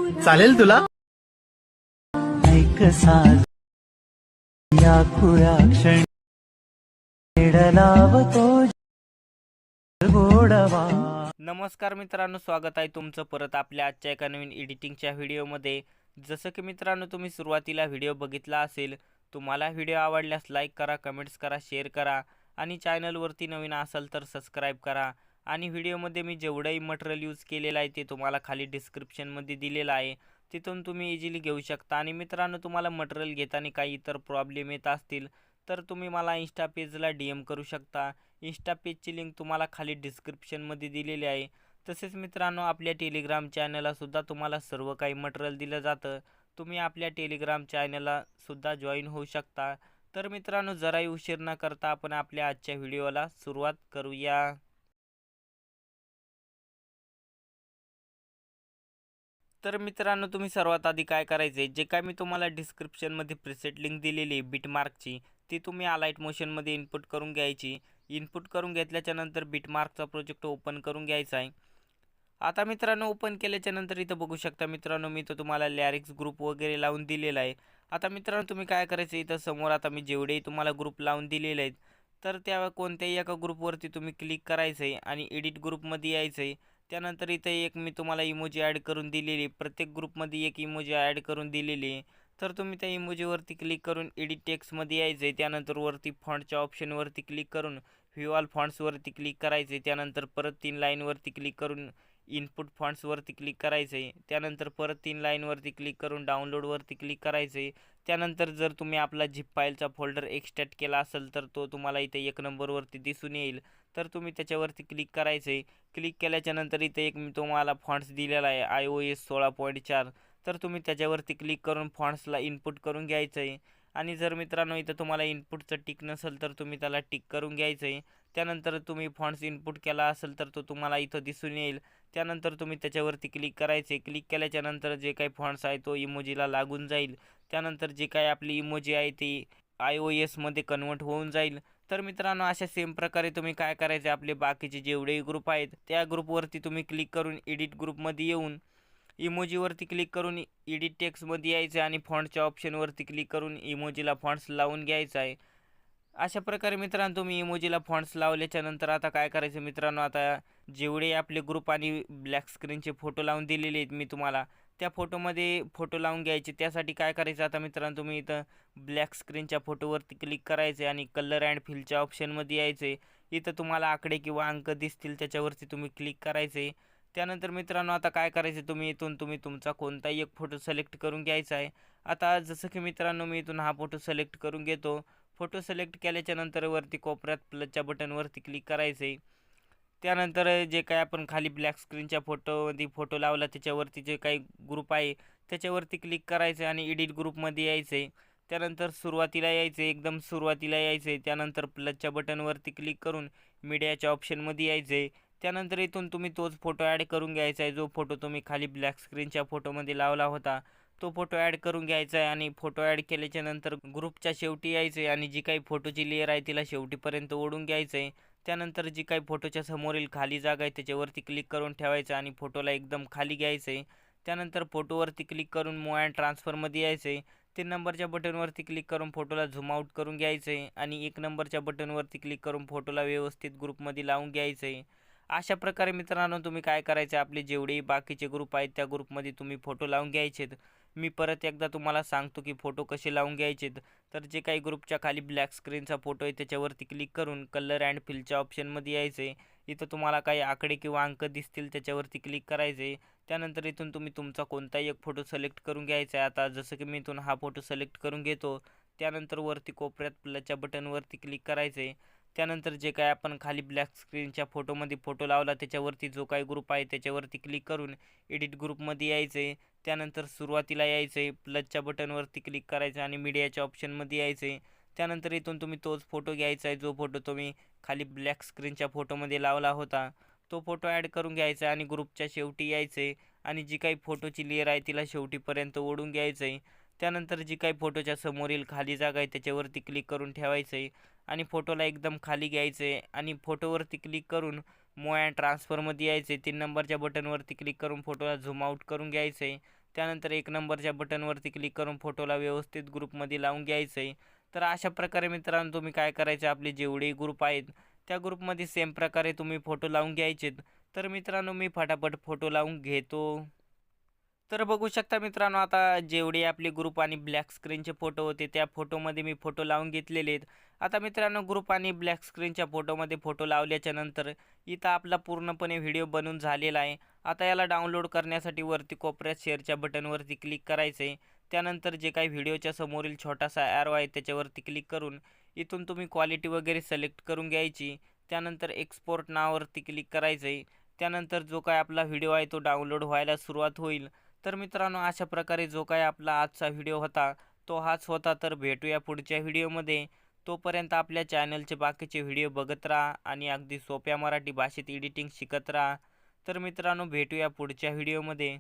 चालेल तुला? ऐक साज या खुल्या क्षणी लावतो गोडवा. नमस्कार मित्रांनो, स्वागत आहे तुमचं परत आपल्या आजच्या एका नवीन एडिटिंगच्या व्हिडिओमध्ये. जसं की मित्रांनो, तुम्ही सुरुवातीला व्हिडिओ बघितला असेल. तुम्हाला व्हिडिओ आवडल्यास लाईक करा, कमेंट्स करा, शेअर करा आणि चॅनलवरती नवीन असाल तर सबस्क्राईब करा. आणि व्हिडिओमध्ये मी जेवढंही मटेरियल यूज केलेलं आहे ते तुम्हाला खाली डिस्क्रिप्शनमध्ये दिलेलं आहे, तिथून तुम्ही इझिली घेऊ शकता. आणि मित्रांनो, तुम्हाला मटेरियल घेताना काही इतर प्रॉब्लेम येत असतील तर तुम्ही मला इंस्टा पेजला DM करू शकता. इंस्टा पेजची लिंक तुम्हाला खाली डिस्क्रिप्शनमध्ये दिलेली आहे. तसेच मित्रांनो, आपल्या टेलिग्राम चॅनलला सुद्धा तुम्हाला सर्व काही मटेरियल दिलं जातं. तुम्ही आपल्या टेलिग्राम चॅनलला सुद्धा जॉईन होऊ शकता. तर मित्रांनो, जराही उशीर न करता आपण आपल्या आजच्या व्हिडिओला सुरुवात करूया. तर मित्रांनो, तुम्ही सर्वात आधी काय करायचे, जे काय मी तुम्हाला डिस्क्रिप्शनमध्ये प्रीसेट लिंक दिलेली आहे बिटमार्कची, ती तुम्ही अलाइट मोशनमध्ये इनपुट करून घ्यायची. इनपुट करून घेतल्याच्या नंतर बिटमार्कचा प्रोजेक्ट ओपन करून घ्यायचा आहे. आता मित्रांनो, ओपन केल्याच्या नंतर इथं बघू शकता मित्रांनो, मी तर तुम्हाला लॅरिक्स ग्रुप वगैरे लावून दिलेला आहे. आता मित्रांनो, तुम्ही काय करायचं, इथं समोर आता मी जेवढेही तुम्हाला ग्रुप लावून दिलेले आहेत तर त्या कोणत्याही एका ग्रुपवरती तुम्ही क्लिक करायचं आहे आणि एडिट ग्रुपमध्ये यायचं आहे. त्यानंतर इथे एक मी तुम्हाला इमोजी ॲड करून दिलेली, प्रत्येक ग्रुपमध्ये एक इमोजी ॲड करून दिलेली आहे. तर तुम्ही त्या इमोजीवरती क्लिक करून एडिट टेक्स्टमध्ये यायचं आहे. त्यानंतर वरती फॉन्टच्या ऑप्शनवरती क्लिक करून व्ह्यू ऑल फॉन्ट्सवरती क्लिक करायचं आहे. त्यानंतर परत 3 लाईनवरती क्लिक करून इनपुट फॉन्ट्सवरती क्लिक करायचं आहे. त्यानंतर परत 3 लाईनवरती क्लिक करून डाउनलोडवरती क्लिक करायचं आहे. त्यानंतर जर तुम्ही आपला झिप फाईलचा फोल्डर एक्सट्रॅक्ट केला असेल तर तो तुम्हाला इथे 1 नंबरवरती दिसून येईल. तर तुम्ही त्याच्यावरती क्लिक करायचं आहे. क्लिक केल्याच्या नंतर इथे एक मी तुम्हाला फॉन्ट्स दिलेला आहे iOS 16.4. तर तुम्ही त्याच्यावरती क्लिक करून फॉन्ट्सला इनपुट करून घ्यायचं आहे. आणि जर मित्रांनो इथं तुम्हाला इनपुटचं टिक नसेल तर तुम्ही त्याला टिक करून घ्यायचं आहे. त्यानंतर तुम्ही फॉन्ट्स इनपुट केला असेल तर तो तुम्हाला इथं दिसून येईल. त्यानंतर तुम्ही त्याच्यावरती क्लिक करायचे. क्लिक केल्याच्या नंतर जे काही फॉन्ट्स आहे तो इमोजीला लागून जाईल. त्यानंतर जे काही आपली इमोजी आहे ती iOSमध्ये कन्वर्ट होऊन जाईल. तर मित्रांनो, अशा सेम प्रकारे तुम्ही काय करायचे, आपले बाकीचे जेवढेही ग्रुप आहेत त्या ग्रुपवरती तुम्ही क्लिक करून एडिट ग्रुपमध्ये येऊन इमोजीवरती क्लिक करून एडिट टेक्स्टमध्ये यायचं आणि फॉन्टच्या ऑप्शनवरती क्लिक करून इमोजीला फॉन्ट्स लावून घ्यायचा आहे. अशा प्रकारे मित्रांनो, तुम्ही इमोजीला फॉन्ट्स लावल्याच्या नंतर आता काय करायचं मित्रांनो, आता जेवढे आपले ग्रुप आणि ब्लॅक स्क्रीनचे फोटो लावून दिलेले आहेत मी तुम्हाला, त्या फोटोमध्ये फोटो लावून घ्यायचे. त्यासाठी काय करायचं, आता मित्रांनो तुम्ही इथं ब्लॅक स्क्रीनच्या फोटोवरती क्लिक करायचे आणि कलर अँड फिलच्या ऑप्शनमध्ये यायचे. इथं तुम्हाला आकडे किंवा अंक दिसतील त्याच्यावरती तुम्ही क्लिक करायचे. त्यानंतर मित्रांनो आता काय करायचं, इथून तुम्ही तुमचा कोणताही एक फोटो सिलेक्ट करून घ्यायचा आहे. आता जसं की मित्रांनो, मी इथून हा फोटो सिलेक्ट करून घेतो. फोटो सिलेक्ट केल्याच्या नंतर वरती कोपऱ्यात प्लसच्या बटनवरती क्लिक करायचे. त्यानंतर जे काही आपण खाली ब्लॅक स्क्रीनच्या फोटोमध्ये फोटो लावला त्याच्यावरती जे काही ग्रुप आहे त्याच्यावरती क्लिक करायचं आणि एडिट ग्रुपमध्ये यायचं. त्यानंतर सुरुवातीला यायचं, एकदम सुरुवातीला यायचं. त्यानंतर प्लसच्या बटनवरती क्लिक करून मीडियाच्या ऑप्शनमध्ये यायचं. त्यानंतर इथून तुम्ही तोच फोटो ॲड करून घ्यायचा आहे, जो फोटो तुम्ही खाली ब्लॅक स्क्रीनच्या फोटोमध्ये लावला होता तो फोटो ॲड करून घ्यायचा आहे. आणि फोटो ॲड केल्याच्या नंतर ग्रुपच्या शेवटी यायचं आहे आणि जी काही फोटोची लेअर आहे तिला शेवटीपर्यंत ओढून घ्यायचं आहे. त्यानंतर जी काही फोटोच्या समोरील खाली जागा आहे त्याच्यावरती क्लिक करून ठेवायचं आणि फोटोला एकदम खाली घ्यायचं आहे. त्यानंतर फोटोवरती क्लिक करून मूव अँड ट्रान्सफरमध्ये यायचं आहे. 3 नंबरच्या बटनवरती क्लिक करून फोटोला झूम आउट करून घ्यायचं आहे आणि 1 नंबरच्या बटनवरती क्लिक करून फोटोला व्यवस्थित ग्रुपमध्ये लावून घ्यायचं आहे. अशा प्रकारे मित्रांनो तुम्ही काय करायचे, आपले जेवढेही बाकीचे ग्रुप आहेत त्या ग्रुपमध्ये तुम्ही फोटो लावून घ्यायचेत. मी परत एकदा तुम्हाला सांगतो की फोटो कसे लावून घ्यायचेत. तर जे काही ग्रुपच्या खाली ब्लॅक स्क्रीनचा फोटो आहे त्याच्यावरती क्लिक करून कलर अँड फिलच्या ऑप्शनमध्ये यायचे. इथं तुम्हाला काही आकडे किंवा अंक दिसतील त्याच्यावरती क्लिक करायचे. त्यानंतर इथून तुम्ही तुमचा कोणताही एक फोटो सिलेक्ट करून घ्यायचा आहे. आता जसं की मी इथून हा फोटो सिलेक्ट करून घेतो. त्यानंतर वरती कोपऱ्यात प्लसच्या बटनवरती क्लिक करायचे. त्यानंतर जे काही आपण खाली ब्लॅक स्क्रीनच्या फोटोमध्ये फोटो लावला त्याच्यावरती जो काही ग्रुप आहे त्याच्यावरती क्लिक करून एडिट ग्रुपमध्ये यायचे. त्यानंतर सुरुवातीला यायचे, प्लसच्या बटनवरती क्लिक करायचं आणि मीडियाच्या ऑप्शनमध्ये यायचे. त्यानंतर इथून तुम्ही तोच फोटो घ्यायचा आहे जो फोटो तुम्ही खाली ब्लॅक स्क्रीनच्या फोटोमध्ये लावला होता, तो फोटो ॲड करून घ्यायचा आणि ग्रुपच्या शेवटी यायचे आणि जी काही फोटोची लेअर आहे तिला शेवटीपर्यंत ओढून घ्यायचं आहे. त्यानंतर जी काही फोटोच्या समोरील खाली जागा आहे त्याच्यावरती क्लिक करून ठेवायचं आहे आणि फोटोला एकदम खाली घ्यायचं आहे आणि फोटोवरती क्लिक करून मूव अँड ट्रान्सफरमध्ये यायचं आहे. 3 नंबरच्या बटनवरती क्लिक करून फोटोला झूम आउट करून घ्यायचं आहे. त्यानंतर 1 नंबरच्या बटनवरती क्लिक करून फोटोला व्यवस्थित ग्रुपमध्ये लावून घ्यायचं आहे. तर अशा प्रकारे मित्रांनो तुम्ही काय करायचं, आपले जेवढे ग्रुप आहेत त्या ग्रुपमध्ये सेम प्रकारे तुम्ही फोटो लावून घ्यायचेत. तर मित्रांनो मी फटाफट फोटो लावून घेतो. तर बघू शकता मित्रांनो, आता जेवढे आपले ग्रुप आणि ब्लॅक स्क्रीनचे फोटो होते त्या फोटोमध्ये मी फोटो लावून घेतलेले आहेत. आता मित्रांनो ग्रुप आणि ब्लॅक स्क्रीनच्या फोटोमध्ये फोटो लावल्याच्या नंतर इथं आपला पूर्णपणे व्हिडिओ बनून झालेला आहे. आता याला डाउनलोड करण्यासाठी वरती कोपऱ्यात शेअरच्या बटनवरती क्लिक करायचं आहे. त्यानंतर जे काही व्हिडिओच्या समोरील छोटासा ॲरो आहे त्याच्यावरती क्लिक करून इथून तुम्ही क्वालिटी वगैरे सिलेक्ट करून घ्यायची. त्यानंतर एक्सपोर्ट नावावरती क्लिक करायचं आहे. त्यानंतर जो काय आपला व्हिडिओ आहे तो डाउनलोड व्हायला सुरुवात होईल. तर मित्रांनो अशा प्रकारे जो काही आपला आजचा व्हिडिओ होता तो हाच होता. तर भेटूया पुढच्या व्हिडिओमध्ये. तोपर्यंत आपल्या चॅनलचे बाकीचे व्हिडिओ बघत राहा आणि अगदी सोप्या मराठी भाषेत एडिटिंग शिकत राहा. तर मित्रांनो भेटूया पुढच्या व्हिडिओमध्ये.